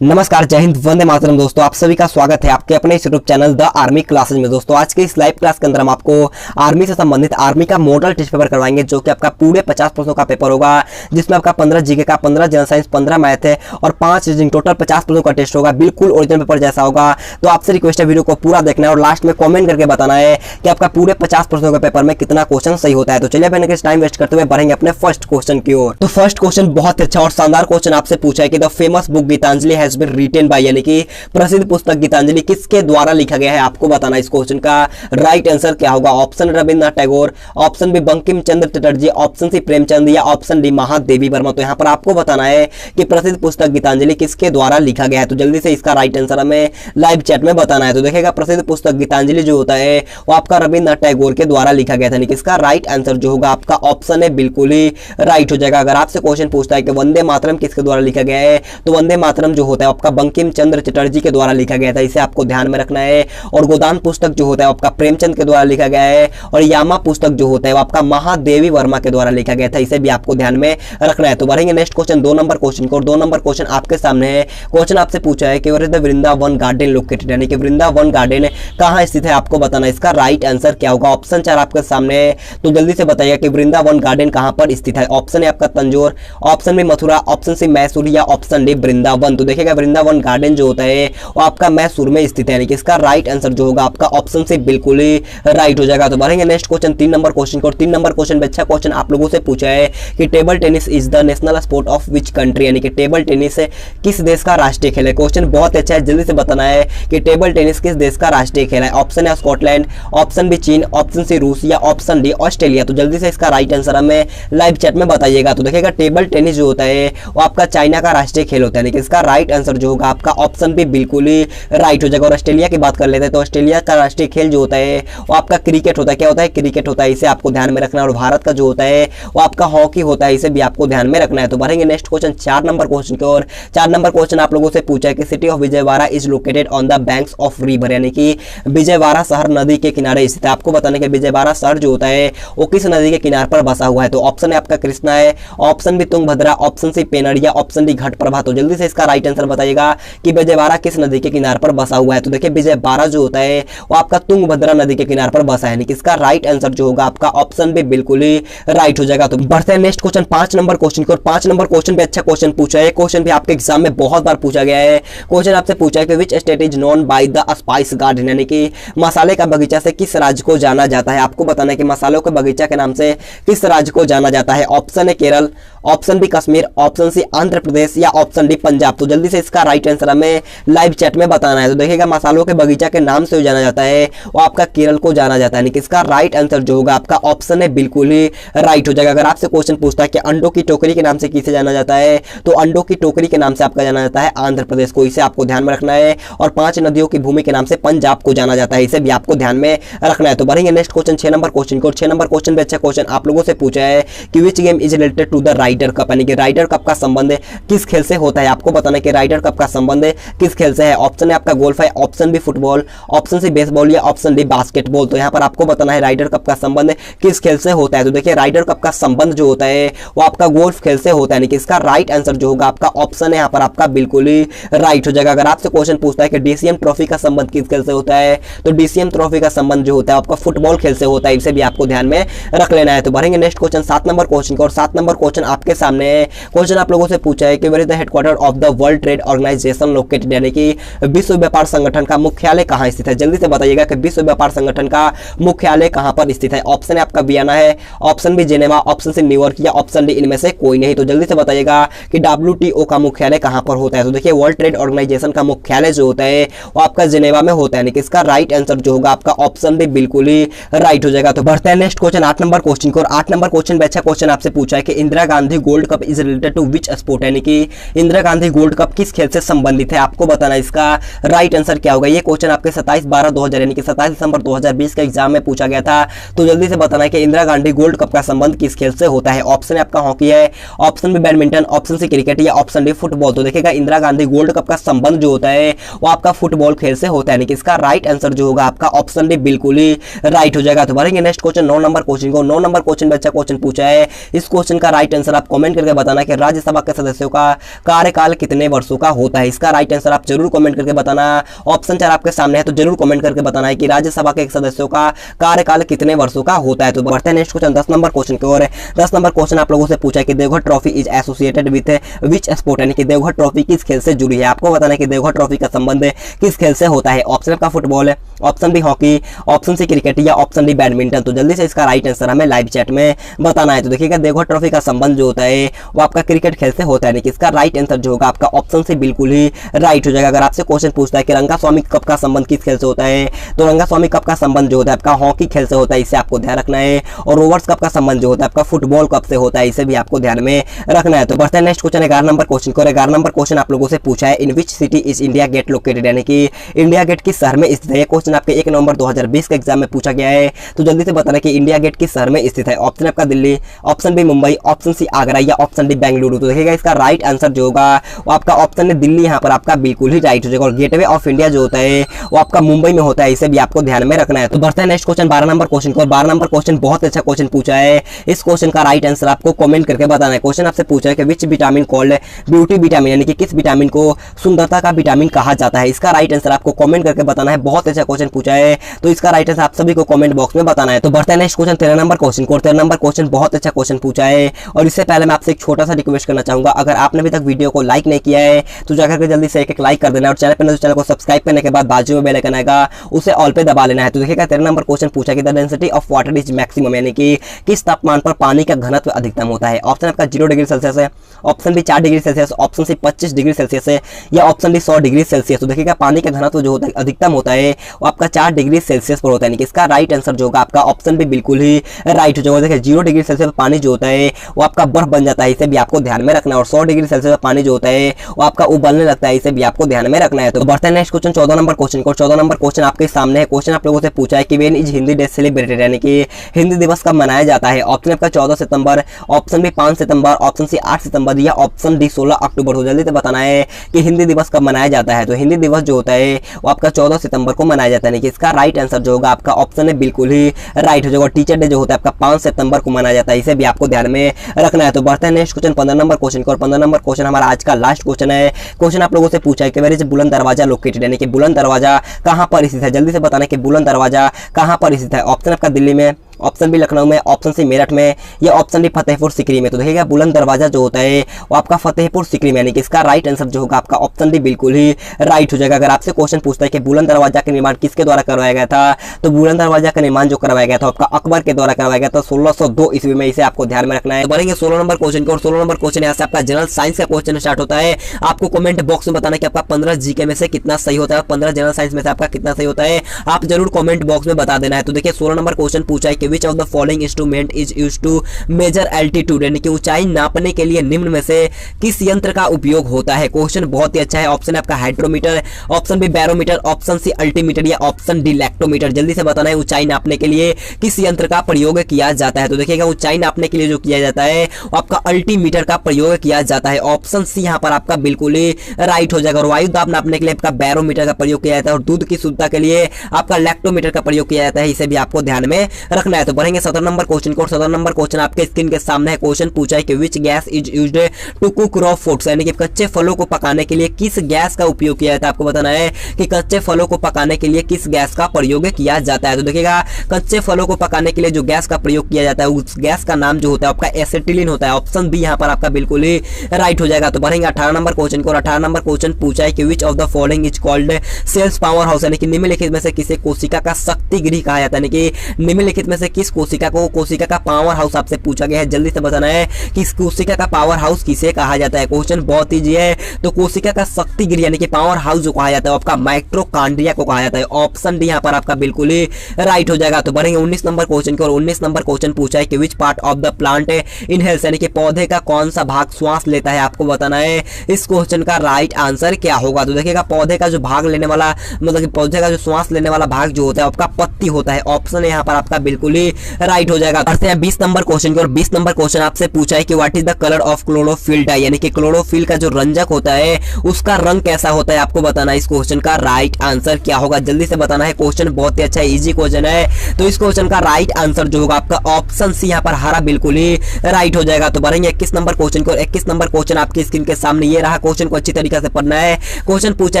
नमस्कार, जय हिंद, वंदे मातरम। दोस्तों आप सभी का स्वागत है आपके अपने इस YouTube channel the army classes में। दोस्तों आज के इस लाइव क्लास के अंदर हम आपको आर्मी से संबंधित आर्मी का मॉडल टेस्ट पेपर करवाएंगे, जो कि आपका पूरे 50 प्रश्नों का पेपर होगा, जिसमें आपका 15 जीके का, 15 जनरल साइंस, 15 मैथ है और 5 रीजनिंग, टोटल 50 प्रश्नों का टेस्ट होगा। बिल्कुल ओरिजिनल पेपर जैसा होगा। तो आपसे रिक्वेस्ट है वीडियो को पूरा देखना है और लास्ट में कॉमेंट करके बताना है कि आपका पूरे 50 प्रश्नों के पेपर में कितना क्वेश्चन सही होता है। तो चलिए मैंने टाइम वेस्ट करते हुए बढ़ेंगे अपने फर्स्ट क्वेश्चन की ओर। तो फर्स्ट क्वेश्चन बहुत अच्छा और शानदार क्वेश्चन आपसे पूछा है कि the famous book Gitanjali has been written by, यानी कि प्रसिद्ध पुस्तक गीतांजलि किसके द्वारा लिखा गया है, आपको बताना। इस क्वेश्चन का राइट आंसर क्या होगा? Option Rabindranath Tagore, option B Bankim Chandra Chatterjee, option C Premchand या ऑप्शन डी महादेवी वर्मा। तो यहां पर आपको बताना है कि प्रसिद्ध पुस्तक गीतांजलि किसके द्वारा लिखा गया है। तो जल्दी से इसका राइट आंसर हमें लाइव चैट में बताना है। तो देखिएगा, प्रसिद्ध पुस्तक गीतांजलि जो होता है वो आपका रविंद्रनाथ टैगोर के द्वारा लिखा गया था। यानी कि इसका राइट आंसर जो होगा आपका ऑप्शन है बिल्कुल ही राइट हो जाएगा। अगर आपसे क्वेश्चन पूछता है कि वंदे मातरम किसके द्वारा लिखा गया है, तो वंदे मातरम जो होता है आपका बंकिम चंद्र चटर्जी के द्वारा लिखा गया था, इसे आपको ध्यान में रखना है। और गोदान पुस्तक जो होता है आपका प्रेमचंद के द्वारा लिखा गया है और यामा पुस्तक जो होता है वो आपका महादेवी वर्मा के द्वारा लिखा गया था, इसे भी आपको ध्यान में रखना है। तो बढ़ेंगे नेक्स्ट क्वेश्चन, 2 नंबर क्वेश्चन को। 2 नंबर क्वेश्चन आपके सामने है। क्वेश्चन आपसे पूछा है कि वृंदावन गार्डन लोकेटेड, यानी कि वृंदावन गार्डन कहां स्थित है, आपको बताना। इसका राइट आंसर क्या होगा? ऑप्शन 4 आपके सामने है, तो जल्दी से बताइएगा कि वृंदावन गार्डन कहां पर स्थित है। ऑप्शन है आपका Tanjore, option B Mathura, option C Mysore या ऑप्शन डी वृंदावन। तो देखिएगा, वृंदावन गार्डन जो होता है वो आपका मैसूर में स्थित है, यानी कि इसका राइट आंसर जो होगा आपका ऑप्शन से बिल्कुल ही राइट हो जाएगा। तो बढ़ेंगे नेक्स्ट क्वेश्चन, 3 नंबर क्वेश्चन को। 3 नंबर क्वेश्चन में अच्छा क्वेश्चन आप लोगों से पूछा है कि table tennis is the national sport of which country, यानी कि टेबल टेनिस किस देश का राष्ट्रीय खेल है। क्वेश्चन बहुत अच्छा है, जल्दी से बताना है कि टेबल टेनिस किस देश का राष्ट्रीय खेल है। ऑप्शन है स्कॉटलैंड, ऑप्शन बी चीन, ऑप्शन सी रूस या ऑप्शन डी ऑस्ट्रेलिया। तो जल्दी से इसका राइट आंसर हमें लाइव चैट में बताइएगा। तो देखिएगा, टेबल टेनिस जो होता है वो आपका चाइना का राष्ट्रीय खेल होता है, यानी कि इसका राइट आंसर जो होगा आपका ऑप्शन बी बिल्कुल ही राइट हो जाएगा। और ऑस्ट्रेलिया की बात कर लेते हैं, तो ऑस्ट्रेलिया का राष्ट्रीय खेल जो होता है वो आपका क्रिकेट होता है। क्या होता है? क्रिकेट होता है, इसे आपको ध्यान में रखना है। और भारत का जो होता है वो आपका हॉकी होता है, इसे भी आपको ध्यान में रखना है। तो बढ़ेंगे नेक्स्ट क्वेश्चन, 4 नंबर क्वेश्चन की ओर। 4 नंबर क्वेश्चन आप लोगों से पूछा है कि city of Vijayawada is located on the banks of river, यानी कि विजयवाड़ा शहर नदी के किनारे स्थित है। आपको बताना है कि विजयवाड़ा शहर जो होता है वो किस नदी के किनारे पर बसा हुआ है। तो ऑप्शन है आपका कृष्णा है, option B Tungabhadra, option C Pennar या ऑप्शन डी घटप्रभा। तो जल्दी से इसका राइट आंसर बताइएगा कि विजयवाड़ा किस नदी के किनारे पर बसा हुआ है। तो देखिए, विजयवाड़ा जो होता है वो आपका तुंगभद्रा नदी के किनारे पर बसा है, यानी कि इसका राइट आंसर जो होगा आपका ऑप्शन भी बिल्कुल ही राइट हो जाएगा। तो बढ़ते हैं नेक्स्ट क्वेश्चन, 5 नंबर क्वेश्चन को। 5 नंबर क्वेश्चन पे अच्छा क्वेश्चन पूछा है। क्वेश्चन भी आपके एग्जाम में बहुत बार पूछा गया है। क्वेश्चन आपसे पूछा है कि which state is known by the spice garden, यानी कि मसाले का बगीचा से किस राज्य को जाना जाता है। आपको बताना है कि मसालों के बगीचा के नाम से किस राज्य को जाना जाता है। ऑप्शन है Kerala, option B Kashmir, option C Andhra Pradesh या ऑप्शन डी पंजाब। तो जल्दी से इसका राइट आंसर हमें लाइव चैट में बताना है। तो देखिएगा, मसालों के बगीचा के नाम से जाना जाता है वो आपका केरल को जाना जाता है, यानी कि इसका राइट आंसर जो होगा आपका ऑप्शन है बिल्कुल ही राइट हो जाएगा। अगर आपसे क्वेश्चन पूछता है कि अंडों की टोकरी के नाम से किसे जाना जाता है, तो अंडों की टोकरी के नाम से आपका जाना जाता है आंध्र प्रदेश को, इसे आपको ध्यान में रखना है। और 5 नदियों की भूमि के नाम से पंजाब को जाना जाता है, इसे भी आपको ध्यान में रखना है। तो बढ़ेंगे नेक्स्ट क्वेश्चन, 6 नंबर क्वेश्चन को। 6 नंबर क्वेश्चन पे अच्छा क्वेश्चन आप लोगों से पूछा है कि which game is related to the Ryder cup, यानी कि राइडर कप का संबंध किस खेल से होता है। आपको बताना है कि राइडर कप का संबंध किस खेल से है। ऑप्शन है आपका गोल्फ है, option B football, option C baseball या ऑप्शन डी बास्केटबॉल। तो यहाँ पर आपको बताना है राइडर कप का संबंध किस खेल से होता है। तो देखिए, राइडर कप का संबंध जो होता है वो आपका गोल्फ खेल से होता है, यानी कि इसका राइट आंसर जो होगा आपका ऑप्शन है यहाँ पर आपका बिल्कुल ही राइट हो जाएगा। अगर आपसे क्वेश्चन पूछता है कि डीसीएम ट्रॉफी का संबंध किस खेल से होता है, तो डीसीएम ट्रॉफी का संबंध जो होता है आपका फुटबॉल खेल से होता है, इसे भी आपको ध्यान में रख लेना है। तो बढ़ेंगे नेक्स्ट क्वेश्चन, 7 नंबर क्वेश्चन को। और 7 नंबर क्वेश्चन आपके सामने है। क्वेश्चन आप लोगों से पूछा है कि where is the headquarter of the World Trade Organization located, यानी कि विश्व व्यापार संगठन का मुख्यालय कहां स्थित है। जल्दी से बताइएगा कि विश्व व्यापार संगठन का मुख्यालय कहां पर स्थित है। ऑप्शन है आपका वियना है, option B Geneva, option C New York या ऑप्शन डी इनमें से कोई नहीं। तो जल्दी से बताइएगा कि WTO का मुख्यालय कहां पर होता है। तो देखिए, वर्ल्ड ट्रेड ऑर्गेनाइजेशन का मुख्यालय जो होता है वो आपका जेनेवा में होता है, यानी कि इसका राइट आंसर जो होगा आपका ऑप्शन भी बिल्कुल ही राइट हो जाएगा। तो बढ़ते हैं नेक्स्ट क्वेश्चन, 8 नंबर क्वेश्चन को। और 8 नंबर क्वेश्चन पे अच्छा क्वेश्चन आपसे पूछा है कि Indira Gandhi gold cup is related to which sport, यानी कि इंदिरा गांधी गोल्ड कप किस खेल से संबंधित है। आपको बताना है इसका राइट आंसर क्या होगा। ये क्वेश्चन आपके 27/12/2000 यानी कि 27 दिसंबर 2020 के एग्जाम में पूछा गया था। तो जल्दी से बताना है कि इंदिरा गांधी गोल्ड कप का संबंध किस खेल से होता है। ऑप्शन है आपका हॉकी है, option B badminton, option C cricket या ऑप्शन डी फुटबॉल। तो देखिएगा, इंदिरा गांधी गोल्ड कप का संबंध जो होता है वो आपका फुटबॉल खेल से होता है, यानी कि इसका राइट आंसर जो होगा आपका ऑप्शन डी बिल्कुल ही राइट हो जाएगा। तो बढ़ेंगे नेक्स्ट क्वेश्चन, 9 नंबर क्वेश्चन को। 9 नंबर क्वेश्चन में अच्छा क्वेश्चन पूछा है। इस क्वेश्चन का राइट आंसर आप कमेंट करके बताना कि राज्यसभा के सदस्यों का कार्यकाल कितने वर्षों का होता है। इसका राइट आंसर आप जरूर कमेंट करके बताना। ऑप्शन 4 आपके सामने है तो जरूर कमेंट करके बताना है कि राज्यसभा के सदस्यों का कार्यकाल कितने वर्षों का होता है। तो बढ़ते हैं नेक्स्ट क्वेश्चन 10 नंबर क्वेश्चन की ओर। 10 नंबर क्वेश्चन आप लोगों से पूछा है कि Deoghar trophy is associated with which sport, यानी कि देवघर ट्रॉफी किस खेल से जुड़ी है। आपको बताना है कि देवघर ट्रॉफी का संबंध किस खेल से होता है। ऑप्शन का फुटबॉल है, option B hockey, option C cricket या ऑप्शन डी बैडमिंटन। तो जल्दी से इसका राइट आंसर हमें लाइव चैट में बताना है। तो देखिएगा देवघर ट्रॉफी का संबंध जो होता है वो आपका क्रिकेट खेल से होता है, यानी कि इसका राइट आंसर जो होगा आपका ऑप्शन से बिल्कुल ही राइट हो जाएगा। अगर आपसे क्वेश्चन पूछता है कि रंगास्वामी कप का संबंध किस खेल से होता है, तो रंगास्वामी कप का संबंध जो होता है आपका हॉकी खेल से होता है, इसे आपको ध्यान रखना है। और रोवर्स कप का संबंध जो होता है आपका फुटबॉल कप से होता है, इसे भी आपको ध्यान में रखना है। तो बढ़ते हैं नेक्स्ट क्वेश्चन 11 नंबर क्वेश्चन को। 11 नंबर क्वेश्चन आप लोगों से पूछा है in which city is India Gate located, यानी कि इंडिया गेट किस शहर में स्थित है। ये क्वेश्चन आपके 1 नवंबर 2020 के एग्जाम में पूछा गया है। तो जल्दी से बताना कि इंडिया गेट किस शहर में स्थित है। ऑप्शन आपका Delhi, option B Mumbai, option C Agra या ऑप्शन डी बेंगलुरु। तो देखिएगा इसका राइट आंसर जो होगा वो आपका ऑप्शन है दिल्ली, यहाँ पर आपका बिल्कुल ही राइट हो जाएगा। और गेटवे ऑफ इंडिया जो होता है वो आपका मुंबई में होता है, इसे भी आपको ध्यान में रखना है। तो बढ़ते हैं नेक्स्ट क्वेश्चन 12 नंबर क्वेश्चन को। 12 नंबर क्वेश्चन बहुत अच्छा क्वेश्चन पूछा है। इस क्वेश्चन का राइट आंसर आपको कमेंट करके बताना है। क्वेश्चन आपसे पूछा है कि which vitamin called beauty vitamin, यानी कि किस विटामिन को सुंदरता का विटामिन कहा जाता है। इसका राइट आंसर आपको कमेंट करके बताना है। बहुत अच्छा क्वेश्चन पूछा है, तो इसका राइट आंसर आप सभी को कमेंट बॉक्स में बताना है। तो बढ़ते हैं नेक्स्ट क्वेश्चन 13 नंबर क्वेश्चन को। 13 नंबर क्वेश्चन बहुत अच्छा क्वेश्चन पूछा है। और इससे पहले मैं आपसे एक छोटा सा रिक्वेस्ट करना चाहूंगा, अगर आपने अभी तक वीडियो को लाइक नहीं किया है तो जाकर के जल्दी से एक लाइक कर देना। और चैनल पर चैनल को सब्सक्राइब करने के बाद बाजू में बेल आइकन आएगा, उसे ऑल पे दबा लेना है। तो देखिएगा 13 नंबर क्वेश्चन पूछा कि the density of water is maximum, यानी कि किस तापमान पर पानी का घनत्व अधिकतम होता है। ऑप्शन आपका 0 डिग्री सेल्सियस है, option B 4 degree Celsius, option C 25 degree Celsius है या ऑप्शन डी 100 डिग्री सेल्सियस। तो देखिएगा पानी का घनत्व जो होता है अधिकतम होता है वो आपका 4 डिग्री सेल्सियस पर होता है, यानी कि इसका राइट आंसर जो होगा आपका ऑप्शन भी बिल्कुल ही राइट हो जाएगा। देखिए 0 डिग्री सेल्सियस पर पानी जो होता है वो आपका बर्फ बन जाता है, इसे भी आपको ध्यान में रखना है। और 100 डिग्री सेल्सियस पर पानी जो होता है वो आपका उबलने लगता है, इसे भी आपको ध्यान में रखना है। तो बढ़ते हैं नेक्स्ट क्वेश्चन 14 नंबर क्वेश्चन को। 14 नंबर क्वेश्चन आपके सामने है। क्वेश्चन आप लोगों से पूछा है कि when is Hindi day celebrated, यानी कि हिंदी दिवस कब मनाया जाता है। ऑप्शन आपका 14 सितंबर, ऑप्शन बी 5 सितंबर, ऑप्शन सी 8 सितंबर या ऑप्शन डी 16 अक्टूबर। तो जल्दी से बताना है कि हिंदी दिवस कब मनाया जाता है। तो हिंदी दिवस जो होता है वो आपका 14 सितंबर को मनाया जाता है, यानी कि इसका राइट आंसर जो होगा आपका ऑप्शन है बिल्कुल ही राइट हो जाएगा। टीचर डे जो होता है आपका 5 सितंबर को मनाया जाता है, इसे भी आपको ध्यान में रखना है। तो बढ़ते हैं नेक्स्ट क्वेश्चन 15 नंबर क्वेश्चन को। और 15 नंबर क्वेश्चन हमारा आज का लास्ट क्वेश्चन है। क्वेश्चन आप लोगों से पूछा है कि वेयर इज बुलंद दरवाजा लोकेटेड, यानी कि बुलंद दरवाजा कहां पर स्थित है। जल्दी से बताना कि बुलंद दरवाजा कहां पर स्थित है। ऑप्शन आपका दिल्ली में, ऑप्शन बी लखनऊ में, ऑप्शन सी मेरठ में या ऑप्शन डी फतेहपुर सीकरी में। तो देखिएगा बुलंद दरवाजा जो होता है वो आपका फतेहपुर सीकरी में, यानी कि इसका राइट आंसर जो होगा आपका ऑप्शन डी बिल्कुल ही राइट हो जाएगा। अगर आपसे क्वेश्चन पूछता है कि बुलंद दरवाजा का निर्माण किसके द्वारा करवाया गया था, तो बुलंद दरवाजा का निर्माण जो करवाया गया था आपका अकबर के द्वारा करवाया गया था 1602 ईस्वी में, इसे आपको ध्यान में रखना है। बढ़ेंगे 16 नंबर क्वेश्चन को। और 16 नंबर क्वेश्चन यहाँ से आपका जनरल साइंस का क्वेश्चन स्टार्ट होता है। आपको कमेंट बॉक्स में बताना कि आपका 15 जीके में से कितना सही होता है, 15 जनरल साइंस में से आपका कितना सही होता है, आप जरूर कमेंट बॉक्स में बता देना है। तो देखिए 16 नंबर क्वेश्चन पूछा है कि which of the following instrument is used to measure altitude, यानी कि ऊंचाई नापने के लिए निम्न में से किस यंत्र का उपयोग होता है। क्वेश्चन बहुत ही अच्छा है। ऑप्शन है आपका hydrometer, option B barometer, option C altimeter या ऑप्शन डी लैक्टोमीटर। जल्दी से बताना है ऊंचाई नापने के लिए किस यंत्र का प्रयोग किया जाता है। तो देखिएगा ऊंचाई नापने के लिए जो किया जाता है वो आपका अल्टीमीटर का प्रयोग किया जाता है। ऑप्शन सी यहाँ पर आपका बिल्कुल ही राइट हो जाएगा। और वायु दाब नापने के लिए आपका बैरोमीटर का प्रयोग किया जाता है और दूध की शुद्धता के लिए आपका लैक्टोमीटर का प्रयोग किया जाता है, इसे भी आपको ध्यान में रखना है। तो बढ़ेंगे 17 नंबर क्वेश्चन को। 17 नंबर क्वेश्चन आपके स्क्रीन के सामने है। क्वेश्चन पूछा है कि which gas is used to cook raw foods, यानी कि कच्चे फलों को पकाने के लिए किस गैस का उपयोग किया जाता है। आपको बताना है कि कच्चे फलों को पकाने के लिए किस गैस का प्रयोग किया जाता है। तो देखिएगा कच्चे फलों को पकाने के लिए जो गैस का प्रयोग किया जाता है उस गैस का नाम जो होता है आपका एसिटिलीन होता है। ऑप्शन बी यहाँ पर आपका बिल्कुल ही राइट हो जाएगा। तो बढ़ेंगे 18 नंबर क्वेश्चन को। 18 नंबर क्वेश्चन पूछा है कि which of the following is called cells power house, यानी कि निम्नलिखित में से किसे कोशिका का शक्ति गृह कहा जाता है, यानी कि निम्नलिखित में से किस कोशिका को कोशिका का पावर हाउस आपसे पूछा गया है। जल्दी से बताना है कि इस कोशिका का पावर हाउस किसे कहा जाता है। क्वेश्चन बहुत ईजी है। तो कोशिका का शक्ति गृह यानी कि पावर हाउस जो कहा जाता है आपका माइटोकॉन्ड्रिया को कहा जाता है। ऑप्शन डी यहाँ पर आपका बिल्कुल ही राइट हो जाएगा। तो बढ़ेंगे 19 नंबर क्वेश्चन को। और 19 नंबर क्वेश्चन पूछा है कि which part of the plant inhales, यानी कि पौधे का कौन सा भाग श्वास लेता है। आपको बताना है इस क्वेश्चन का राइट आंसर क्या होगा। तो देखिएगा पौधे का जो भाग लेने वाला मतलब कि पौधे का जो श्वास लेने वाला भाग जो होता है आपका पत्ती होता है। ऑप्शन यहाँ पर आपका बिल्कुल बिल्कुल ही राइट हो जाएगा। बढ़ते हैं 20 नंबर क्वेश्चन की और 20 नंबर क्वेश्चन आपसे पूछा है कि what is the colour of chlorophyll dye, यानी कि क्लोरोफिल का जो रंजक होता है उसका रंग कैसा होता है, आपको बताना है। इस क्वेश्चन का राइट आंसर क्या होगा, जल्दी से बताना है। क्वेश्चन बहुत ही अच्छा इजी क्वेश्चन है, तो इस क्वेश्चन का राइट आंसर जो होगा आपका ऑप्शन सी यहाँ पर हरा बिल्कुल ही राइट हो जाएगा। तो बढ़ेंगे 21 नंबर क्वेश्चन को। 21 नंबर क्वेश्चन आपकी स्क्रीन के सामने ये रहा। क्वेश्चन को अच्छी तरीके से पढ़ना है। क्वेश्चन पूछा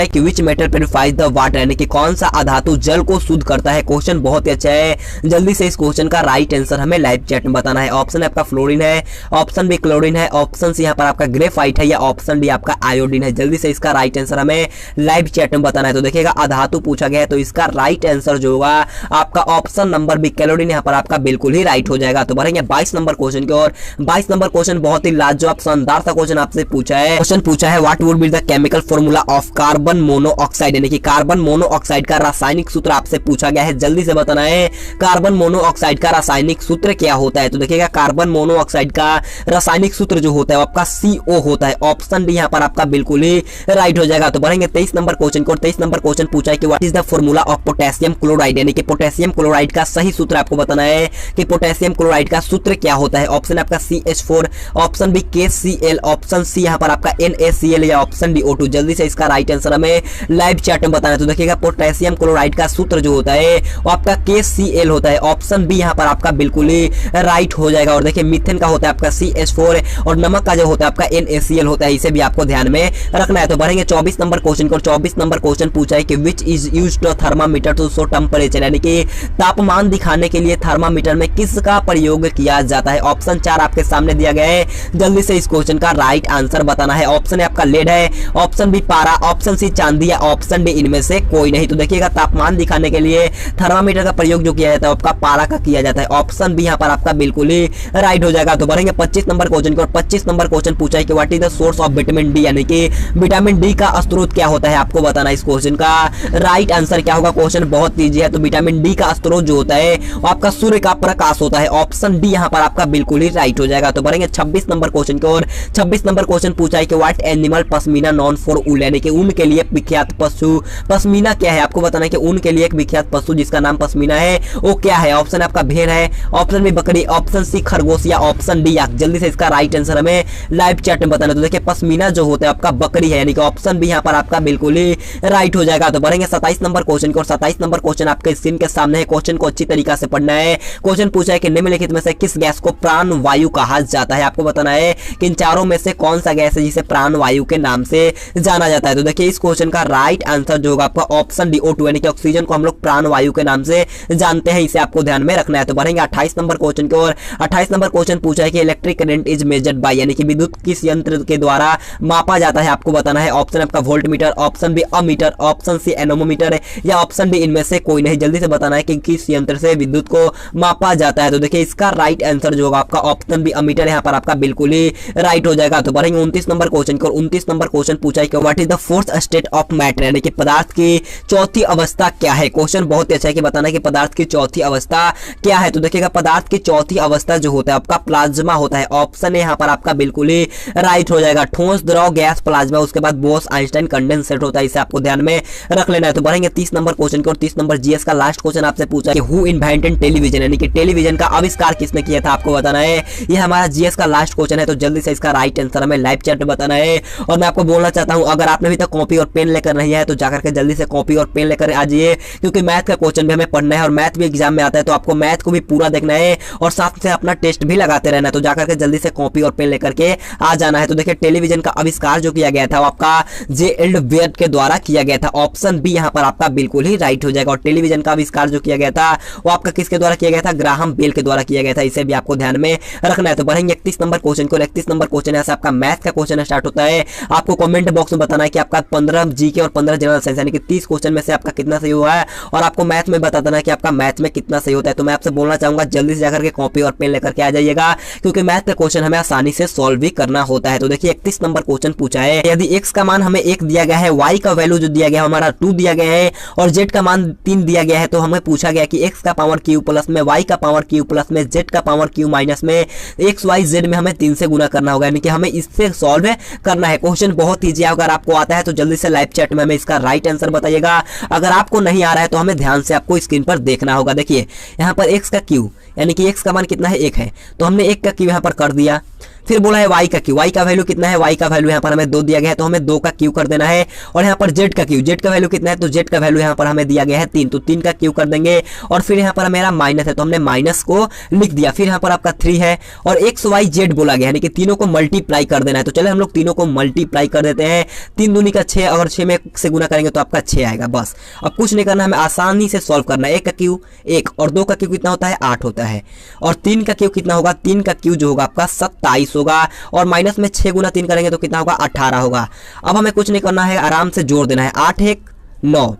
है कि which metal purifies the water, यानी कि कौन सा अधातु जल को शुद्ध करता है। क्वेश्चन बहुत ही अच्छा है, जल्दी से इस क्वेश्चन का राइट आंसर हमें लाइव चैट में बताना है। ऑप्शन आपका फ्लोरीन है, ऑप्शन बी क्लोरीन है, ऑप्शन सी यहाँ पर आपका ग्रेफाइट है, या ऑप्शन डी आपका आयोडीन है। जल्दी से इसका राइट आंसर हमें लाइव चैट में बताना है। तो देखिएगा अधातु पूछा गया है, तो इसका राइट आंसर जो होगा आपका ऑप्शन नंबर बी क्लोरीन यहाँ पर आपका बिल्कुल ही राइट हो जाएगा। तो बढ़ेंगे 22 नंबर क्वेश्चन की ओर। 22 नंबर क्वेश्चन बहुत ही लाजवाब शानदार सा क्वेश्चन आपसे पूछा है। क्वेश्चन पूछा है what would be the chemical formula of carbon monoxide, यानी कि कार्बन मोनोऑक्साइड का रासायनिक सूत्र आपसे पूछा गया है। जल्दी से बताना है कार्बन मोनोऑक्साइड का रासायनिक सूत्र क्या होता है। तो देखिएगा कार्बन मोनोऑक्साइड का रासायनिक सूत्र जो होता है आपका CO होता है। ऑप्शन डी यहाँ पर आपका बिल्कुल ही राइट हो जाएगा। तो बढ़ेंगे 23 नंबर क्वेश्चन को। 23 नंबर क्वेश्चन पूछा है कि what is the formula of potassium chloride, यानी कि पोटेशियम क्लोराइड का सही सूत्र आपको बताना है कि पोटेशियम क्लोराइड का सूत्र क्या होता है। ऑप्शन आपका CH4, option B KCl, option C यहाँ पर आपका NaCl, या ऑप्शन डी O2। जल्दी से इसका राइट आंसर हमें लाइव चैट में बताना है। तो देखिएगा पोटेशियम क्लोराइड का सूत्र जो होता है वो आपका KCl होता है। ऑप्शन बी यहाँ पर आपका बिल्कुल ही राइट हो जाएगा। और देखिए मीथेन का होता है आपका CH4 और नमक का जो होता है आपका NaCl होता है, इसे भी आपको ध्यान में रखना है। तो बढ़ेंगे 24 नंबर क्वेश्चन को। 24 नंबर क्वेश्चन पूछा है कि which is used thermometer to show temperature, यानी कि तापमान दिखाने के लिए थर्मामीटर में किसका प्रयोग किया जाता है। ऑप्शन 4 आपके सामने दिया गया है, जल्दी से इस क्वेश्चन का राइट आंसर बताना है। ऑप्शन है आपका लेड है, ऑप्शन बी पारा, ऑप्शन सी चांदी, या ऑप्शन डी इनमें से कोई नहीं। तो देखिएगा तापमान दिखाने के लिए थर्मामीटर का प्रयोग जो किया जाता है आपका पारा का किया जाता है। ऑप्शन बी यहाँ पर आपका बिल्कुल ही राइट हो जाएगा। तो बढ़ेंगे 25 नंबर क्वेश्चन को। 25 नंबर क्वेश्चन पूछा है कि what is the source of vitamin D, यानी कि विटामिन डी का स्रोत क्या होता है, आपको बताना है। इस क्वेश्चन का राइट आंसर क्या होगा। क्वेश्चन बहुत ईजी है। तो विटामिन डी का स्रोत जो होता है वो आपका सूर्य का प्रकाश होता है। ऑप्शन डी यहाँ पर आपका बिल्कुल ही राइट हो जाएगा। तो बढ़ेंगे 26 नंबर क्वेश्चन की ओर। 26 नंबर क्वेश्चन पूछा है कि what animal pashmina known for wool, यानी कि ऊन के लिए विख्यात पशु पश्मीना क्या है, आपको बताना है कि ऊन के लिए एक विख्यात पशु जिसका नाम पश्मीना है वो क्या है। ऑप्शन आपका भेड़ है, ऑप्शन बी बकरी, ऑप्शन सी खरगोश, या ऑप्शन डी याक। जल्दी से इसका राइट आंसर हमें लाइव चैट में बताना। तो देखिए पश्मीना जो होता है आपका बकरी है, यानी कि ऑप्शन बी यहाँ पर आपका बिल्कुल ही राइट हो जाएगा। तो बढ़ेंगे 27 नंबर क्वेश्चन को। 27 नंबर क्वेश्चन आपके स्क्रीन के सामने है। क्वेश्चन को अच्छी तरीके से पढ़ना है। क्वेश्चन पूछा है कि निम्नलिखित में से किस गैस को प्राण वायु कहा जाता है, आपको बताना है कि इन चारों में से कौन सा गैस है जिसे प्राण वायु के नाम से जाना जाता है। तो देखिए इस क्वेश्चन का राइट आंसर जो होगा आपका ऑप्शन डी O2, यानी कि ऑक्सीजन को हम लोग प्राण वायु के नाम से जानते हैं, इसे आपको ध्यान में रखना है। तो बढ़ेंगे 28 नंबर क्वेश्चन की ओर। 28 नंबर क्वेश्चन पूछा है कि electric current is measured by, यानी कि विद्युत किस यंत्र के द्वारा मापा जाता है, आपको बताना है। ऑप्शन आपका volt meter, option B ammeter, option C anemometer, या ऑप्शन डी इनमें से कोई नहीं। जल्दी से बताना है कि किस यंत्र से विद्युत को मापा जाता है। तो देखिए इसका राइट आंसर जो होगा आपका ऑप्शन बी अमीटर यहाँ पर आपका बिल्कुल ही राइट हो जाएगा। तो बढ़ेंगे 29 नंबर क्वेश्चन को। 29 नंबर क्वेश्चन पूछा है कि what is the fourth state of matter, यानी कि पदार्थ की चौथी अवस्था क्या है। क्वेश्चन बहुत ही अच्छा है कि बताना है कि पदार्थ की चौथी अवस्था क्या है। तो देखिएगा पदार्थ की चौथी अवस्था जो होता है आपका प्लाज्मा होता है। ऑप्शन यहाँ पर आपका बिल्कुल ही राइट हो जाएगा। ठोस, द्रव, गैस, प्लाज्मा, उसके बाद बोस आइंस्टाइन कंडेंसेट होता है, इसे आपको ध्यान में रख लेना है। तो बढ़ेंगे 30 नंबर क्वेश्चन को। और 30 नंबर जीएस का लास्ट क्वेश्चन आपसे पूछा कि हु इन्वेंटेड टेलीविजन, यानी कि टेलीविजन का आविष्कार किसने किया था, आपको बताना है। ये हमारा जीएस का लास्ट क्वेश्चन है। तो जल्दी से इसका राइट आंसर हमें लाइव चैट में बताना है। और मैं आपको बोलना चाहता हूं अगर आपने अभी तक कॉपी और पेन लेकर नहीं है तो जाकर के जल्दी से कॉपी और पेन लेकर आ जाइए, क्योंकि मैथ का क्वेश्चन भी हमें पढ़ना है और मैथ भी एग्जाम में आता है। तो आपको मैथ को भी पूरा देखना है और साथ से अपना टेस्ट भी लगाते रहना है। तो जाकर के जल्दी से कॉपी और पेन लेकर के आ जाना है। तो देखिए टेलीविजन का आविष्कार जो किया गया था वो आपका जे.एल. वेयर के द्वारा किया गया था। ऑप्शन बी यहाँ पर आपका बिल्कुल ही राइट हो जाएगा। और टेलीविजन का आविष्कार जो किया गया था वो आपका किसके द्वारा किया गया था, ग्राहम बेल के द्वारा किया गया था, इसे भी आपको ध्यान में रखना है। तो बढ़ेंगे 31 नंबर क्वेश्चन को। 31 नंबर क्वेश्चन है आपका मैथ का क्वेश्चन स्टार्ट होता है। आपको कमेंट बॉक्स में बताना है कि आपका 15 जीके और 15 जनरल साइंस यानी कि 30 क्वेश्चन में से आपका कितना सही हुआ है, और आपको मैथ में बता देना है कि आपका मैथ में कितना सही होता है। तो मैं आपसे बोलना चाहूंगा जल्दी से जाकर के कॉपी और पेन लेकर के आ जाइएगा, क्योंकि मैथ का क्वेश्चन हमें आसानी से सॉल्व भी करना होता है। तो देखिए 31 नंबर क्वेश्चन पूछा है, यदि x का मान हमें 1 दिया गया है, y का वैल्यू जो दिया गया है हमारा 2 दिया गया है, और z का मान 3 दिया गया है, तो हमें पूछा गया कि x का पावर क्यू प्लस में y का पावर क्यू प्लस में z का पावर क्यू माइनस में x y z में हमें 3 से गुना करना होगा, यानी कि हमें इससे सॉल्व करना है। क्वेश्चन बहुत ईजी है, अगर आपको आता है तो जल्दी से लाइव चैट में हमें इसका राइट आंसर बताइएगा। अगर आपको नहीं आ रहा है तो हमें ध्यान से आपको स्क्रीन पर देखना होगा। देखिए यहाँ पर x का क्यू यानी कि x का मान कितना है 1 है, तो हमने 1 का क्यू यहाँ पर कर दिया। फिर बोला है y का क्यू, y का वैल्यू कितना है, y का वैल्यू यहाँ पर हमें 2 दिया गया है, तो हमें 2 का क्यू कर देना है। और यहाँ पर z का क्यू, z का वैल्यू कितना है, तो z का वैल्यू यहाँ पर हमें दिया गया है 3, तो 3 का क्यू कर देंगे। और फिर यहाँ पर मेरा माइनस है, तो हमने माइनस को लिख दिया। फिर यहाँ पर आपका 3 है और x y z बोला गया, यानी कि तीनों को मल्टीप्लाई कर देना है। तो चले हम लोग तीनों को मल्टीप्लाई कर देते हैं। 3 दूनी का 6, अगर 6 में से गुना करेंगे तो आपका 6 आएगा। बस अब कुछ नहीं करना, हमें आसानी से सॉल्व करना है। 1 का क्यू 1 और 2 का क्यू कितना होता है 8 होता है, और 3 का क्यू कितना होगा, 3 का क्यू जो होगा आपका 27 होगा, और माइनस में 6 गुना 3 करेंगे तो कितना होगा 18 होगा। अब हमें कुछ नहीं करना है, आराम से जोड़ देना है। 8 1 9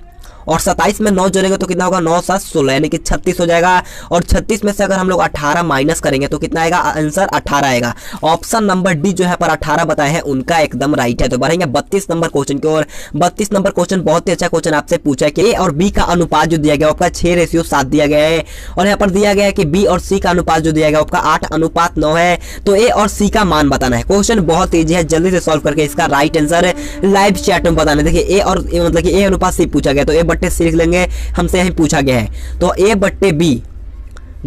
और 27 में 9 जोड़ेंगे तो कितना होगा 9 7 16 यानी कि 36 हो जाएगा। और 36 में से अगर हम लोग 18 माइनस करेंगे तो कितना आएगा, आंसर 18 आएगा। ऑप्शन नंबर डी जो है पर 18 बताए हैं उनका एकदम राइट है। तो बढ़ेंगे 32 नंबर क्वेश्चन की ओर। 32 नंबर क्वेश्चन बहुत ही अच्छा क्वेश्चन आपसे पूछा है कि ए और बी का अनुपात जो दिया गया आपका 6:7 दिया गया है, और यहाँ पर दिया गया है कि बी और सी का अनुपात जो दिया गया आपका 8:9 है। तो ए और सी का मान बताना है। क्वेश्चन बहुत ईजी है, जल्दी से सॉल्व करके इसका राइट आंसर लाइव चैट में बताना है। देखिए ए और मतलब कि ए अनुपात सी पूछा गया, तो ए बट्टे सी लिख लेंगे, हमसे यही पूछा गया है। तो ए बट्टे बी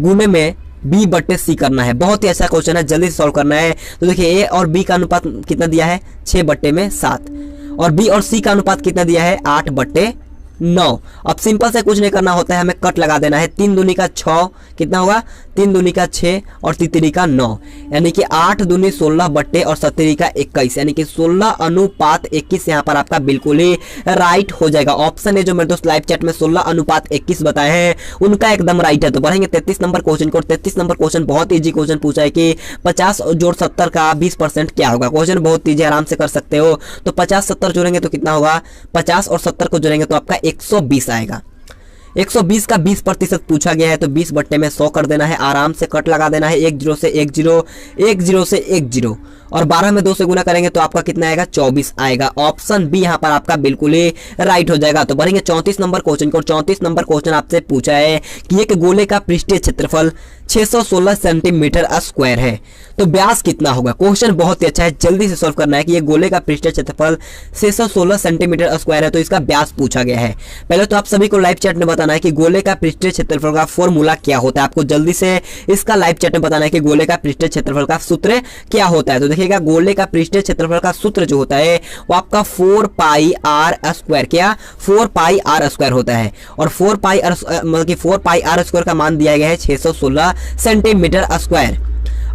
गुने में बी बट्टे सी करना है। बहुत ही अच्छा क्वेश्चन है, जल्दी से सॉल्व करना है। तो देखिए ए और बी का अनुपात कितना दिया है 6/7, और बी और सी का अनुपात कितना दिया है 8/9। अब सिंपल से कुछ नहीं करना होता है, हमें कट लगा देना है। 3 दूनी का 6 कितना होगा, 3 दूनी का 6 और 3 का 9, यानी कि 8 दूनी 16 बट्टे और 7 का 21, यानी कि 16:21 यहाँ पर आपका बिल्कुल ही राइट हो जाएगा। ऑप्शन है जो मेरे दोस्त लाइव चैट में 16:21 बताए हैं उनका एकदम राइट है। तो बढ़ेंगे 33 नंबर क्वेश्चन को। 33 नंबर क्वेश्चन बहुत ईजी क्वेश्चन पूछा है कि 50 जोड़ 70 का 20% क्या होगा। क्वेश्चन बहुत ईजी, आराम से कर सकते हो। तो 50 70 जोड़ेंगे तो कितना होगा, 50 और 70 को जोड़ेंगे तो आपका 120 आएगा। 120 का 20% पूछा गया है, तो 20 बट्टे में 100 कर देना है। आराम से कट लगा देना है। 1 0 से 1 0, 1 0 से 1 0, और 12 में 2 से गुना करेंगे तो आपका कितना आएगा 24 आएगा। ऑप्शन बी यहाँ पर आपका बिल्कुल ही राइट हो जाएगा। तो बढ़ेंगे 34 नंबर क्वेश्चन को। 34 नंबर क्वेश्चन आपसे पूछा है कि एक गोले का पृष्ठीय क्षेत्रफल 616 सेंटीमीटर स्क्वायर है, तो व्यास कितना होगा। क्वेश्चन बहुत ही अच्छा है, जल्दी से सॉल्व करना है कि ये गोले का पृष्ठीय क्षेत्रफल 616 सेंटीमीटर स्क्वायर है, तो इसका व्यास पूछा गया है। पहले तो आप सभी को लाइव चैट में बताना है कि गोले का पृष्ठीय क्षेत्रफल का फॉर्मूला क्या होता है। आपको जल्दी से इसका लाइव चैट में बताना है कि गोले का पृष्ठीय क्षेत्रफल का सूत्र क्या होता है। तो देखिएगा, गोले का पृष्ठीय क्षेत्रफल का सूत्र जो होता है वो आपका 4πr², क्या 4πr² होता है। और 4πr मतलब कि 4πr² का मान दिया गया है 616 सेंटीमीटर स्क्वायर।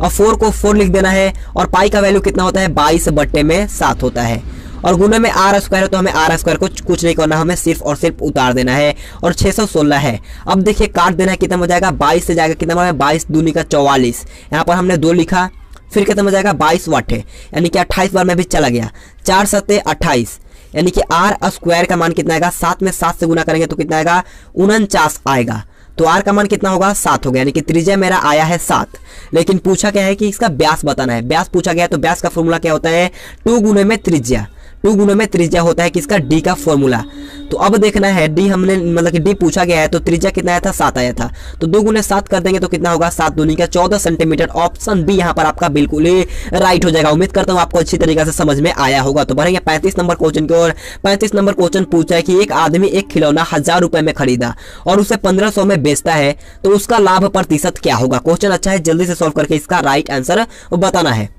और 4 को 4 लिख देना है, और पाई का वैल्यू कितना होता है 22/7 होता है, और गुने में r² है, तो हमें r² को कुछ नहीं करना, हमें सिर्फ और सिर्फ उतार देना है। और 616 है, अब देखिए काट देना है, कितना हो जाएगा 22 से जाएगा कितना होगा 22 दूनी का 44, यहाँ पर हमने 2 लिखा, फिर कितना हो जाएगा 22 वाट है, यानी कि 28 बार में भी चला गया, 4 7 28, यानी कि r² का मान कितना आएगा, 7 में 7 से गुना करेंगे तो कितना आएगा 49 आएगा। तो r का मान कितना होगा 7 हो गया, यानी कि त्रिज्या मेरा आया है 7। लेकिन पूछा गया है कि इसका व्यास बताना है। व्यास पूछा गया है, तो व्यास का फॉर्मूला क्या होता है 2 गुने में त्रिज्या। 2 गुने में त्रिज्या होता है किसका, डी का फॉर्मूला। तो अब देखना है डी हमने मतलब कि डी पूछा गया है, तो त्रिज्या कितना आया था 7 आया था, तो 2 गुने 7 कर देंगे तो कितना होगा 7 दूनी का 14 सेंटीमीटर। ऑप्शन बी यहाँ पर आपका बिल्कुल ही राइट हो जाएगा। उम्मीद करता हूँ आपको अच्छी तरीके से समझ में आया होगा। तो बढ़ेंगे 35 नंबर क्वेश्चन की ओर। 35 नंबर क्वेश्चन पूछा है कि एक आदमी एक खिलौना 1000 रुपए में खरीदा और उसे 1500 में बेचता है, तो उसका लाभ प्रतिशत क्या होगा। क्वेश्चन अच्छा है, जल्दी से सॉल्व करके इसका राइट आंसर बताना है।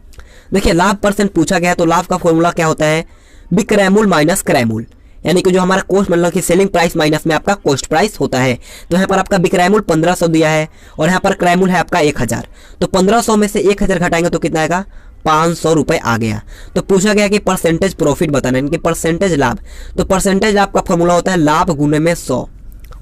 देखिए लाभ परसेंट पूछा गया है, तो लाभ का फॉर्मूला क्या होता है विक्रयमूल्य माइनस क्रयमूल्य, यानी कि जो हमारा कॉस्ट मतलब कि सेलिंग प्राइस माइनस में आपका कॉस्ट प्राइस होता है। तो यहाँ पर आपका विक्रयमूल्य 1500 दिया है, और यहाँ पर क्रयमूल्य है आपका 1000, तो 1500 में से 1000 घटाएंगे तो कितना आएगा 500 रुपए आ गया। तो पूछा गया कि परसेंटेज प्रॉफिट बताना है, इनके परसेंटेज लाभ। तो परसेंटेज लाभ का फॉर्मूला होता है लाभ गुने में 100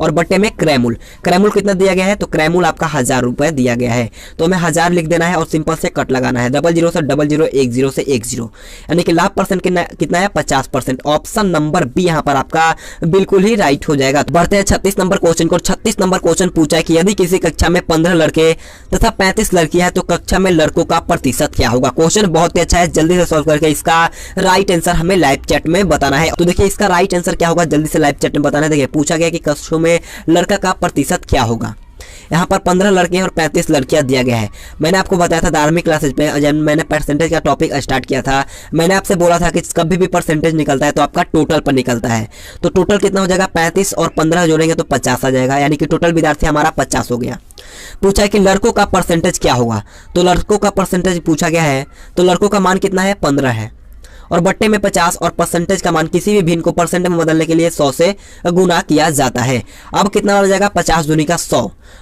और बट्टे में क्रयमूल्य। क्रयमूल्य कितना दिया गया है, तो क्रयमूल्य आपका 1000 रुपए दिया गया है, तो हमें 1000 लिख देना है और सिंपल से कट लगाना है। 00 से 00, 10 से 10, यानी कि लाभ परसेंट कितना है 50%। ऑप्शन नंबर बी यहाँ पर आपका बिल्कुल ही राइट हो जाएगा। तो बढ़ते हैं 36 नंबर क्वेश्चन को। 36 नंबर क्वेश्चन पूछा है कि यदि किसी कक्षा में 15 लड़के तथा 35 लड़कियां है, तो कक्षा में लड़कों का प्रतिशत क्या होगा। क्वेश्चन बहुत ही अच्छा है, जल्दी से सॉल्व करके इसका राइट आंसर हमें लाइव चैट में बताना है। तो देखिए इसका राइट आंसर क्या होगा, जल्दी से लाइव चैट में बताना है। देखिए पूछा गया कि कक्षों में लड़का का प्रतिशत क्या होगा। यहाँ पर 15 लड़के और 35 लड़कियां दिया गया है। मैंने आपको बताया था 12वीं क्लासेज पे जब मैंने परसेंटेज का टॉपिक स्टार्ट किया था, मैंने आपसे बोला था कि कभी भी परसेंटेज निकलता है तो आपका टोटल पर निकलता है। तो टोटल कितना हो जाएगा, 35 और 15 जोड़ेंगे तो 50 आ जाएगा, यानी कि टोटल विद्यार्थी हमारा 50 हो गया। पूछा है कि लड़कों का परसेंटेज क्या होगा, तो लड़कों का परसेंटेज पूछा गया है, तो लड़कों का मान कितना है, 15 है और बट्टे में 50 और परसेंटेज का मान किसी भी भिन्न को परसेंट में बदलने के लिए 100 से गुना किया जाता है। अब कितना हो जाएगा, 50 दूनी का 100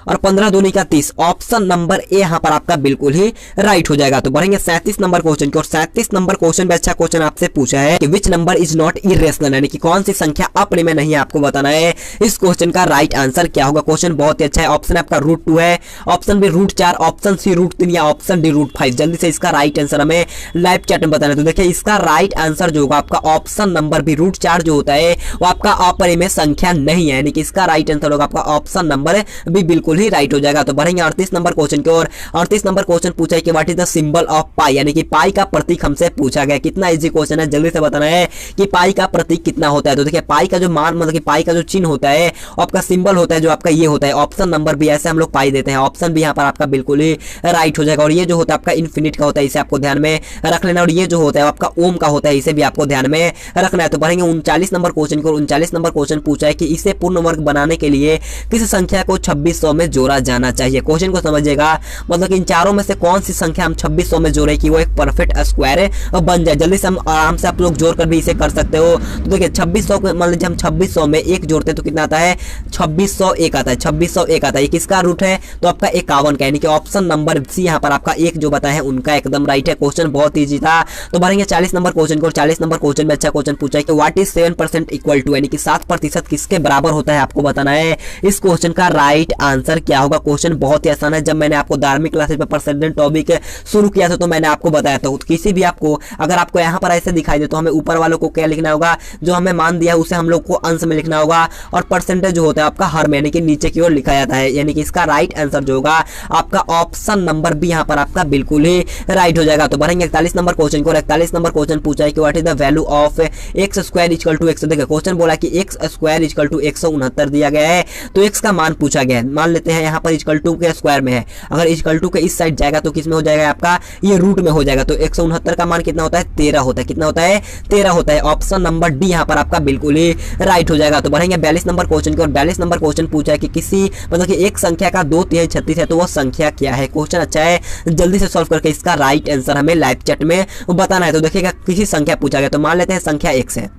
और 15 दूनी का 30। ऑप्शन नंबर ए यहाँ पर आपका बिल्कुल ही राइट हो जाएगा। तो बढ़ेंगे 37 नंबर क्वेश्चन की, और 37 नंबर क्वेश्चन में अच्छा क्वेश्चन आपसे पूछा है कि which number is not irrational, यानी कि कौन सी संख्या अपने में नहीं है, आपको बताना है इस क्वेश्चन का राइट आंसर क्या होगा। क्वेश्चन बहुत ही अच्छा है। ऑप्शन आपका √2 है, ऑप्शन बी √4, ऑप्शन सी √3 या ऑप्शन डी √5। जल्दी से इसका राइट आंसर हमें लाइव चैट में बताना है। तो देखिए इसका राइट आंसर जो होगा आपका ऑप्शन नंबर बी √4 जो होता है वो आपका अपरिमेय संख्या नहीं है, यानी कि इसका राइट आंसर होगा आपका ऑप्शन नंबर बी बिल्कुल ही राइट हो जाएगा। तो बढ़ेंगे 38 नंबर क्वेश्चन की ओर। 38 नंबर क्वेश्चन पूछा है कि what is the symbol of pi, यानी कि पाई का प्रतीक हमसे पूछा गया। कितना इजी क्वेश्चन है, जल्दी से बताना है कि पाई का प्रतीक कितना होता है। तो देखिए पाई का जो मान मतलब कि पाई का जो चिन्ह होता है आपका सिंबल होता है जो आपका ये होता है ऑप्शन नंबर बी, ऐसे हम लोग पाई देते हैं। ऑप्शन बी यहाँ पर आपका बिल्कुल ही राइट हो जाएगा। और ये जो होता है आपका इन्फिनिट का होता है, इसे आपको ध्यान में रख लेना। और ये जो होता है आपका ओम का होता है, इसे भी आपको ध्यान में रखना है। तो बढ़ेंगे 39 नंबर क्वेश्चन को। 39 नंबर क्वेश्चन पूछा है कि इसे पूर्ण वर्ग बनाने के लिए किस संख्या को 2600 में जोड़ा जाना चाहिए। क्वेश्चन को समझिएगा, मतलब कि इन चारों में से कौन सी संख्या हम 2600 में जोड़े कि वो एक परफेक्ट स्क्वायर बन जाए। जल्दी से हम आराम से आप लोग जोड़ कर भी इसे कर सकते हो। तो देखिए 2600 मान लीजिए हम 2600 में एक जोड़ते हैं तो कितना आता है, 2601 आता है। 2601 आता है। ये किसका रूट है, तो आपका 51 का, यानी कि ऑप्शन नंबर सी यहाँ पर आपका एक जो बताया है उनका एकदम राइट है। क्वेश्चन बहुत ईजी था। तो बढ़ेंगे 40 नंबर क्वेश्चन को। 40 नंबर क्वेश्चन में अच्छा क्वेश्चन पूछा है कि व्हाट इज 7% इक्वल टू, यानी कि 7% किसके बराबर होता है, आपको बताना है इस क्वेश्चन का राइट आंसर क्या होगा। क्वेश्चन बहुत ही आसान है। जब मैंने आपको 12वीं क्लासेस में परसेंटेज टॉपिक शुरू किया था तो मैंने आपको बताया था किसी भी आपको अगर आपको यहाँ पर ऐसे दिखाई दे तो हमें ऊपर वालों को क्या लिखना होगा, जो हमें मान दिया उसे हम लोग को अंश में लिखना होगा, और परसेंटेज जो होता है आपका हर महीने के नीचे की ओर लिखा जाता है। यानी कि इसका राइट आंसर जो होगा आपका ऑप्शन नंबर बी यहाँ पर आपका बिल्कुल ही राइट हो जाएगा। तो बढ़ेंगे 41 नंबर क्वेश्चन को। 41 नंबर क्वेश्चन पूछा है कि what is the value of x square equal to 100। देखिए क्वेश्चन बोला कि x स्क्वायर इक्वल टू 169 दिया गया है, तो x का मान पूछा गया है। मान लेते हैं यहाँ पर इक्वल टू के स्क्वायर में है, अगर इक्वल टू के इस साइड जाएगा तो किस में हो जाएगा आपका, ये रूट में हो जाएगा। तो 169 का मान कितना होता है, 13 होता है। कितना होता है, 13 होता है। ऑप्शन नंबर डी यहाँ पर आपका बिल्कुल ही राइट हो जाएगा। तो बढ़ेंगे 42 नंबर क्वेश्चन की। और 42 नंबर क्वेश्चन पूछा है कि किसी मतलब कि एक संख्या का 2×36 है तो वो संख्या क्या है। क्वेश्चन अच्छा है, जल्दी से सॉल्व करके इसका राइट आंसर हमें लाइव चैट में बताना है। तो देखिएगा किसी संख्या पूछा गया, तो मान लेते हैं संख्या x है,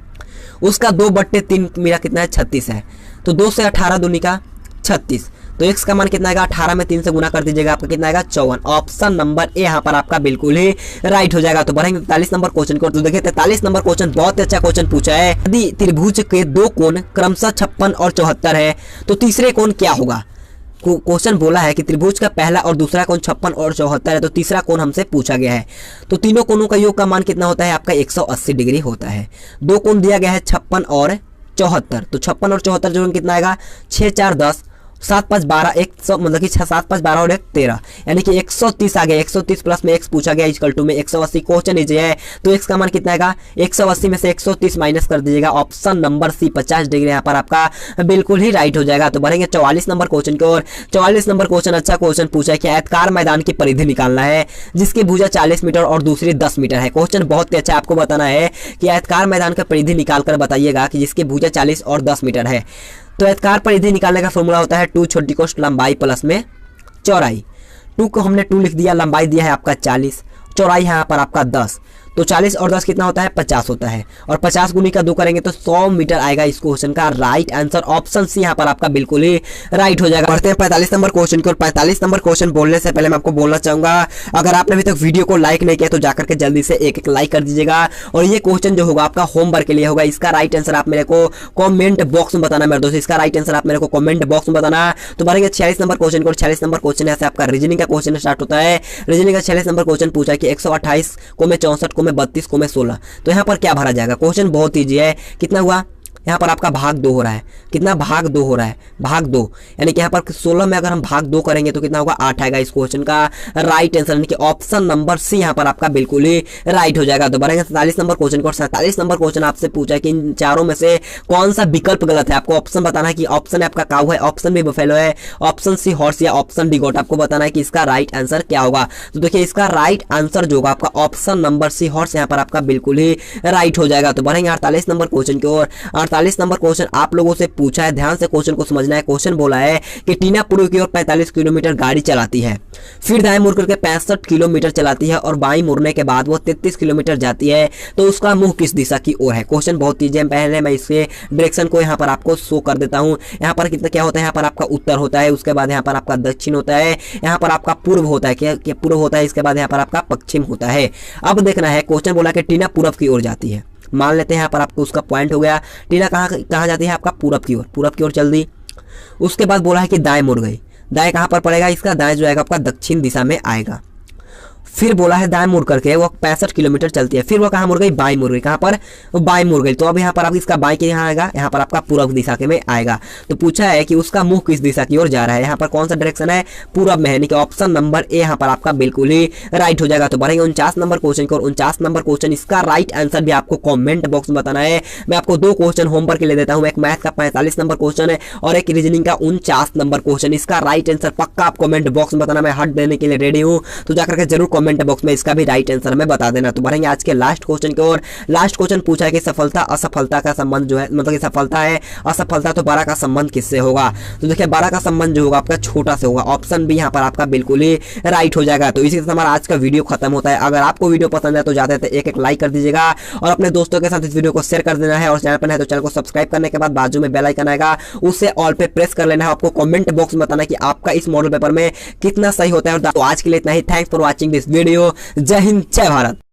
उसका 2/3 मेरा कितना है, 36 है। तो 2 से 18 दूनी का 36, तो x का मान कितना आएगा, 18 में 3 से गुना कर दीजिएगा, आपका कितना आएगा, 54। ऑप्शन नंबर ए यहाँ पर आपका बिल्कुल ही राइट हो जाएगा। तो बढ़ेंगे 43 नंबर क्वेश्चन को। तो देखिए 43 नंबर क्वेश्चन बहुत अच्छा क्वेश्चन पूछा है। यदि त्रिभुज के दो कोण क्रमशः 56 और 74 है तो तीसरे कोण क्या होगा। क्वेश्चन बोला है कि त्रिभुज का पहला और दूसरा कोण 56 और 74 है, तो तीसरा कोण हमसे पूछा गया है। तो तीनों कोणों का योग का मान कितना होता है, आपका 180 डिग्री होता है। दो कोण दिया गया है 56 और 74, तो 56 और 74 जो कितना आएगा, 6 4 10, 7 5 12, 100 मतलब कि 7 5 12 और 1 13, यानी कि 130 आ गया। 130 प्लस में x पूछा गया इक्वल टू में 180। क्वेश्चन इजी है, तो x का मान कितना आएगा, 180 में से 130 माइनस कर दीजिएगा। ऑप्शन नंबर सी 50 डिग्री यहाँ पर आपका बिल्कुल ही राइट हो जाएगा। तो बढ़ेंगे 44 नंबर क्वेश्चन की ओर। 44 नंबर क्वेश्चन अच्छा क्वेश्चन पूछा है कि आयताकार मैदान की परिधि निकालना है जिसकी भुजा 40 मीटर और दूसरी 10 मीटर है। क्वेश्चन बहुत ही अच्छा, आपको बताना है कि आयताकार मैदान की परिधि निकाल कर बताइएगा कि जिसकी भुजा 40 और 10 मीटर है। तो आयताकार परिधि निकालने का फॉर्मूला होता है 2 छोटी कोष्ठ लंबाई प्लस में चौड़ाई। 2 को हमने 2 लिख दिया, लंबाई दिया है आपका 40, चौड़ाई है यहाँ पर आपका 10। तो 40 और 10 कितना होता है, 50 होता है, और 50 गुनी का 2 करेंगे तो 100 मीटर आएगा। इस क्वेश्चन का राइट आंसर ऑप्शन सी यहाँ पर आपका बिल्कुल ही राइट हो जाएगा। बढ़ते हैं 45 नंबर क्वेश्चन की। और 45 नंबर क्वेश्चन बोलने से पहले मैं आपको बोलना चाहूंगा, अगर आपने अभी तक वीडियो को लाइक नहीं किया तो जाकर के जल्दी से एक लाइक कर दीजिएगा। और ये क्वेश्चन जो होगा आपका होमवर्क के लिए होगा। इसका राइट आंसर आप मेरे को कॉमेंट बॉक्स में बताना मेरे दोस्त, इसका राइट आंसर आप मेरे को कॉमेंट बॉक्स में बताना। तो बढ़ेंगे 46 नंबर क्वेश्चन को। 46 नंबर क्वेश्चन ऐसे आपका रीजनिंग का क्वेश्चन स्टार्ट होता है। रीजनिंग का 46 नंबर क्वेश्चन पूछा है कि 128 को में 64 को में 32 को में 16, तो यहाँ पर क्या भरा जाएगा। क्वेश्चन बहुत ईजी है। कितना हुआ, यहाँ पर आपका भाग 2 हो रहा है। कितना भाग 2 हो रहा है, भाग 2, यानी कि यहाँ पर 16 में अगर हम भाग 2 करेंगे तो कितना होगा 8 आएगा। इस क्वेश्चन का राइट आंसर यानी कि ऑप्शन नंबर सी यहाँ पर आपका बिल्कुल ही राइट हो जाएगा। तो बढ़ेंगे 47 नंबर क्वेश्चन को। 47 नंबर क्वेश्चन आपसे पूछा है कि इन चारों में से कौन सा विकल्प गलत है। आपको ऑप्शन बताना है कि ऑप्शन आपका काऊ है, ऑप्शन बी बफेलो है, ऑप्शन सी हॉर्स या ऑप्शन डी गोट। आपको बताना है कि इसका राइट आंसर क्या होगा। तो देखिए इसका राइट आंसर जो होगा आपका ऑप्शन नंबर सी हॉर्स यहाँ पर आपका बिल्कुल ही राइट हो जाएगा। तो बढ़ेंगे 48 नंबर क्वेश्चन की ओर। 48 नंबर क्वेश्चन आप लोगों से पूछा है, ध्यान से क्वेश्चन को समझना है। क्वेश्चन बोला है कि टीना पूर्व की ओर 45 किलोमीटर गाड़ी चलाती है, फिर दाएं मुड़ करके 65 किलोमीटर चलाती है और बाईं मुड़ने के बाद वो 33 किलोमीटर जाती है, तो उसका मुंह किस दिशा की ओर है। क्वेश्चन बहुत चीजें, पहले मैं इसके डायरेक्शन को यहाँ पर आपको शो कर देता हूँ। यहाँ पर कितना क्या होता है, यहाँ पर आपका उत्तर होता है, उसके बाद यहाँ पर आपका दक्षिण होता है, यहाँ पर आपका पूर्व होता है, क्या पूर्व होता है, इसके बाद यहाँ पर आपका पश्चिम होता है। अब देखना है, क्वेश्चन बोला कि टीना पूर्व की ओर जाती है, मान लेते हैं यहाँ पर आपको उसका पॉइंट हो गया। टीना कहाँ जाती है, आपका पूरब की ओर, पूरब की ओर चल दी। उसके बाद बोला है कि दाएं मुड़ गई, दाएं कहाँ पर पड़ेगा, इसका दाएं जो आएगा आपका दक्षिण दिशा में आएगा। फिर बोला है दाएं मुड़ करके वो 65 किलोमीटर चलती है, फिर वो कहाँ मुड़ गई, बाएं मुड़ गई। कहाँ पर, वो बाएं मुड़ गई। तो अब यहाँ पर आप इसका बाएं के यहाँ आएगा, यहाँ पर आपका पूर्व दिशा के में आएगा। तो पूछा है कि उसका मुंह किस दिशा की ओर जा रहा है, यहाँ पर कौन सा डायरेक्शन है, पूरब में है, यानी कि ऑप्शन नंबर ए यहाँ पर आपका बिल्कुल ही राइट हो जाएगा। तो बढ़ेंगे 49 नंबर क्वेश्चन की ओर। 49 नंबर क्वेश्चन, इसका राइट आंसर भी आपको कॉमेंट बॉक्स में बताना है। मैं आपको 2 क्वेश्चन होमवर्क के लिए देता हूँ, एक मैथ का 45 नंबर क्वेश्चन है और एक रीजनिंग का 49 नंबर क्वेश्चन। इसका राइट आंसर पक्का आप कमेंट बॉक्स में बताना, मैं हट देने के लिए रेडी हूँ। तो जाकर के जरूर कमेंट बॉक्स में इसका भी राइट आंसर हमें बता देना। तो बढ़ेंगे आज के लास्ट क्वेश्चन की ओर। लास्ट क्वेश्चन पूछा है कि सफलता असफलता का संबंध जो है, मतलब कि सफलता है असफलता, तो 12 का संबंध किससे होगा। तो देखिए 12 का संबंध जो होगा आपका छोटा से होगा। ऑप्शन बी यहाँ पर आपका बिल्कुल ही राइट हो जाएगा। तो इसी के साथ हमारा आज का वीडियो खत्म होता है। अगर आपको वीडियो पसंद है तो जाते थे एक लाइक कर दीजिएगा और अपने दोस्तों के साथ इस वीडियो को शेयर कर देना है। और चैनल पर है तो चैनल को सब्सक्राइब करने के बाद बाजू में बेल आइकन आएगा, उससे ऑल पे प्रेस कर लेना है। आपको कमेंट बॉक्स में बताना है कि आपका इस मॉडल पेपर में कितना सही होता है। तो आज के लिए इतना ही। Thanks for watching this video. जय हिंद, जय भारत।